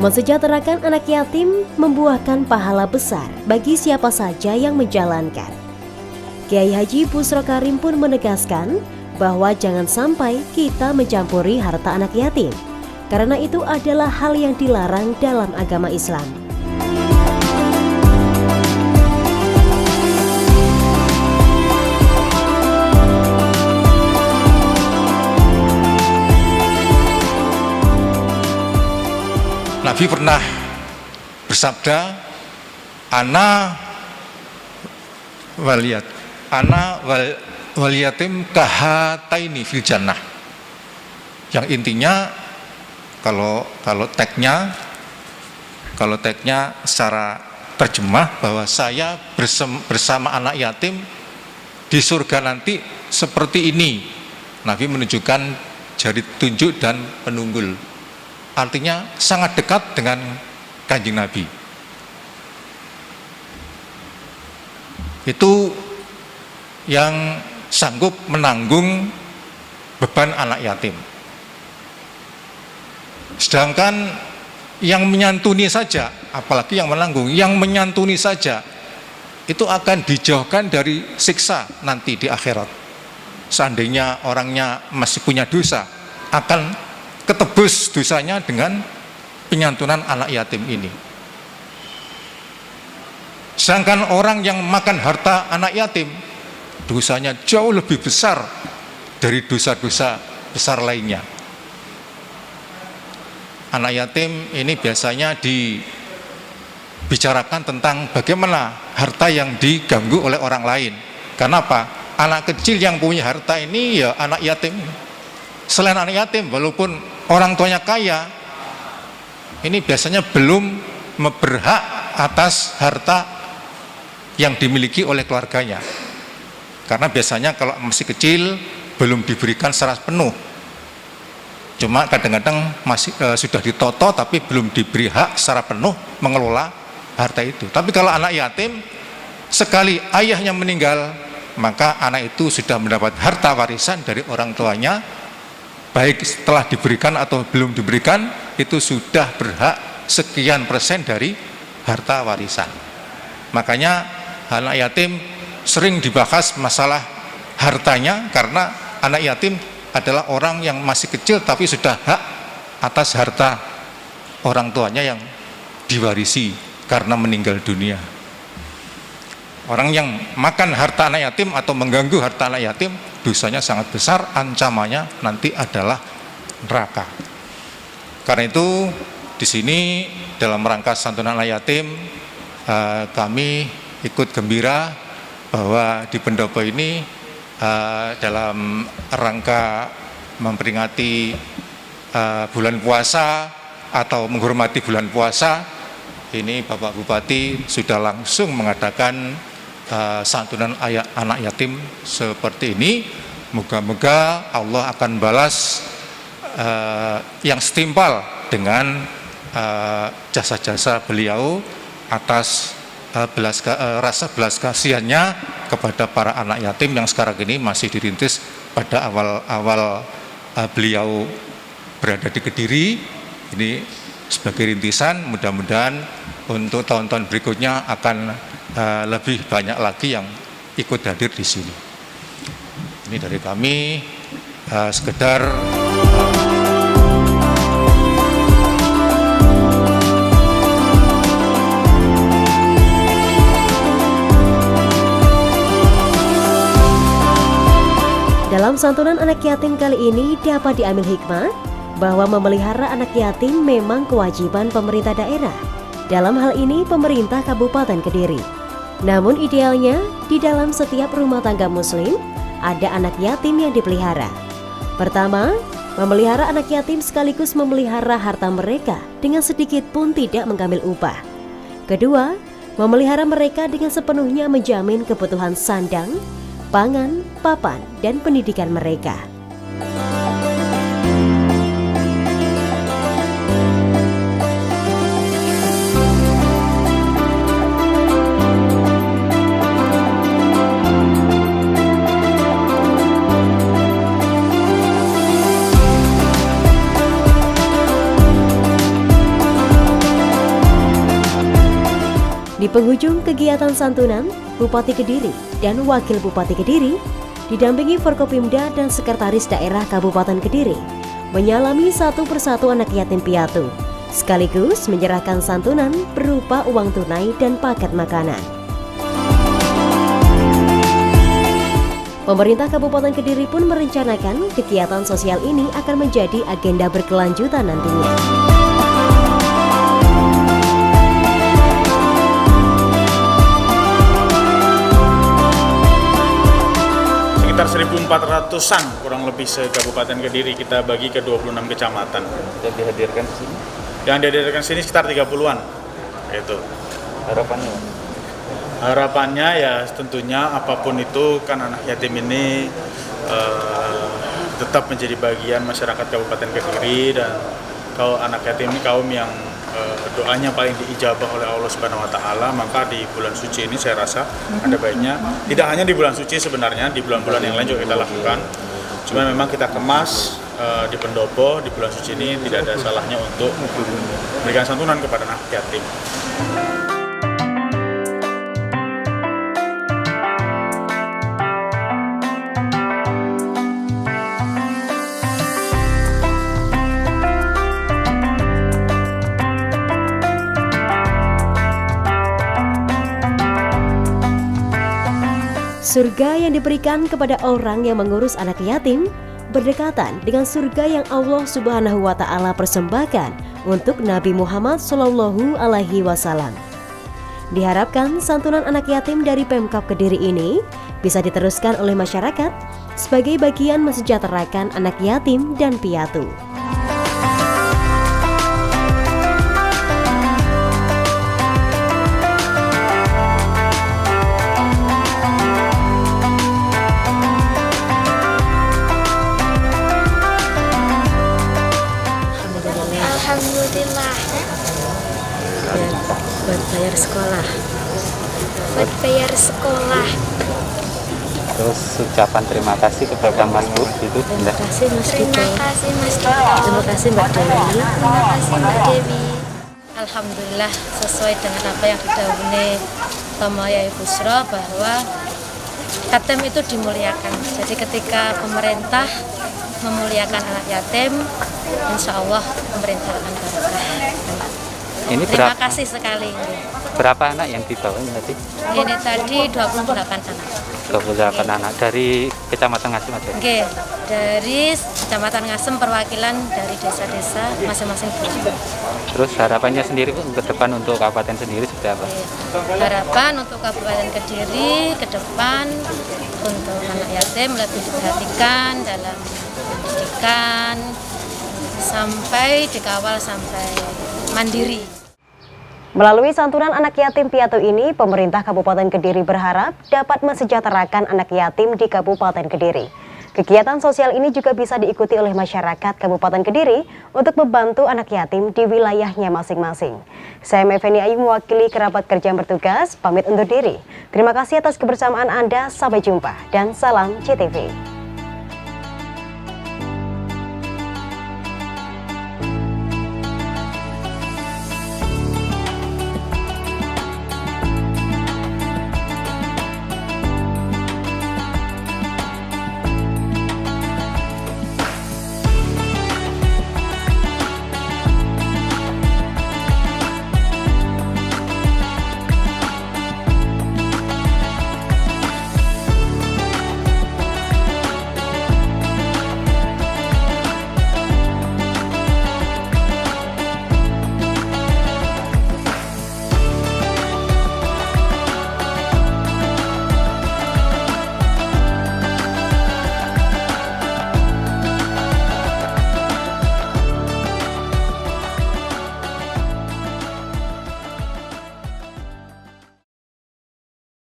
Mesejahterakan anak yatim membuahkan pahala besar bagi siapa saja yang menjalankan. Kiai Haji Busro Karim pun menegaskan bahwa jangan sampai kita mencampuri harta anak yatim, karena itu adalah hal yang dilarang dalam agama Islam. Nabi pernah bersabda, ana wal yatim kahataini fil jannah. Yang intinya kalau tagnya secara terjemah bahwa saya bersama anak yatim di surga nanti seperti ini. Nabi menunjukkan jari tunjuk dan penunggul. Artinya sangat dekat dengan Kanjeng Nabi. Itu yang sanggup menanggung beban anak yatim. Sedangkan yang menyantuni saja, apalagi yang menanggung, yang menyantuni saja itu akan dijauhkan dari siksa nanti di akhirat. Seandainya orangnya masih punya dosa, akan ketebus dosanya dengan penyantunan anak yatim ini. Sedangkan orang yang makan harta anak yatim, dosanya jauh lebih besar dari dosa-dosa besar lainnya. Anak yatim ini biasanya dibicarakan tentang bagaimana harta yang diganggu oleh orang lain. Karena apa? Anak kecil yang punya harta ini ya anak yatim. Selain anak yatim, walaupun orang tuanya kaya, ini biasanya belum berhak atas harta yang dimiliki oleh keluarganya. Karena biasanya kalau masih kecil belum diberikan secara penuh. Cuma kadang-kadang masih sudah ditoto tapi belum diberi hak secara penuh mengelola harta itu. Tapi kalau anak yatim, sekali ayahnya meninggal, maka anak itu sudah mendapat harta warisan dari orang tuanya. Baik setelah diberikan atau belum diberikan, itu sudah berhak sekian persen dari harta warisan. Makanya anak yatim sering dibahas masalah hartanya, karena anak yatim adalah orang yang masih kecil tapi sudah hak atas harta orang tuanya yang diwarisi karena meninggal dunia. Orang yang makan harta anak yatim atau mengganggu harta anak yatim, dosanya sangat besar, ancamannya nanti adalah neraka. Karena itu di sini dalam rangka santunan anak yatim, kami ikut gembira bahwa di pendopo ini dalam rangka memperingati bulan puasa atau menghormati bulan puasa, ini Bapak Bupati sudah langsung mengadakan santunan anak yatim seperti ini. Moga-moga Allah akan balas yang setimpal dengan jasa-jasa beliau atas rasa belas kasihannya kepada para anak yatim yang sekarang ini masih dirintis pada awal-awal beliau berada di Kediri. Ini sebagai rintisan, mudah-mudahan untuk tahun-tahun berikutnya akan lebih banyak lagi yang ikut hadir di sini. Ini dari kami sekedar Dalam santunan anak yatim kali ini dapat diambil hikmah bahwa memelihara anak yatim memang kewajiban pemerintah daerah. Dalam hal ini pemerintah Kabupaten Kediri. Namun idealnya di dalam setiap rumah tangga muslim ada anak yatim yang dipelihara. Pertama, memelihara anak yatim sekaligus memelihara harta mereka dengan sedikit pun tidak mengambil upah. Kedua, memelihara mereka dengan sepenuhnya menjamin kebutuhan sandang, pangan, papan, dan pendidikan mereka. penghujung kegiatan santunan, Bupati Kediri dan Wakil Bupati Kediri didampingi Forkopimda dan Sekretaris Daerah Kabupaten Kediri menyalami satu persatu anak yatim piatu, sekaligus menyerahkan santunan berupa uang tunai dan paket makanan. Pemerintah Kabupaten Kediri pun merencanakan kegiatan sosial ini akan menjadi agenda berkelanjutan nantinya. Sekitar 1.400-an kurang lebih se-Kabupaten Kediri kita bagi ke 26 kecamatan. Yang dihadirkan di sini? Yang dihadirkan di sini sekitar 30-an. Itu. Harapannya? Harapannya ya tentunya apapun itu kan anak yatim ini tetap menjadi bagian masyarakat Kabupaten Kediri, dan kalau anak yatim ini kaum yang doanya paling diijabah oleh Allah Subhanahu wa taala, maka di bulan suci ini saya rasa ada baiknya, tidak hanya di bulan suci sebenarnya, di bulan-bulan yang lain juga kita lakukan. Cuma memang kita kemas di pendopo di bulan suci ini tidak ada salahnya untuk memberikan santunan kepada anak yatim. Surga yang diberikan kepada orang yang mengurus anak yatim berdekatan dengan surga yang Allah Subhanahu wa taala persembahkan untuk Nabi Muhammad Shallallahu alaihi wasallam. Diharapkan santunan anak yatim dari Pemkab Kediri ini bisa diteruskan oleh masyarakat sebagai bagian mensejahterakan anak yatim dan piatu. Alhamdulillah. Buat bayar sekolah. Buat bayar sekolah. Terus ucapan terima kasih kepada Mas Bu itu. Terima kasih Mas Dito. Terima kasih Mas Dito. Terima kasih Mbak Dewi. Terima kasih Mbak Dewi. Alhamdulillah sesuai dengan apa yang didahului Tomo Yai Busro bahwa yatim itu dimuliakan. Jadi ketika pemerintah memuliakan anak yatim, insya Allah pemerintah akan barokah. Ini Terima kasih sekali. berapa anak yang dibawa tadi? Ini tadi 28 anak. 28 anak dari Kecamatan Ngasem aja. Oke, dari Kecamatan Ngasem, perwakilan dari desa-desa masing-masing desa. Terus harapannya sendiri Bu, ke depan untuk kabupaten sendiri seperti apa? Harapan untuk Kabupaten Kediri ke depan untuk anak yatim lebih diperhatikan dalam pendidikan sampai dikawal sampai mandiri. Melalui santunan anak yatim piatu ini, pemerintah Kabupaten Kediri berharap dapat mensejahterakan anak yatim di Kabupaten Kediri. Kegiatan sosial ini juga bisa diikuti oleh masyarakat Kabupaten Kediri untuk membantu anak yatim di wilayahnya masing-masing. Saya Meveni Ayu mewakili kerabat kerja yang bertugas, pamit undur diri. Terima kasih atas kebersamaan Anda, sampai jumpa dan salam CTV.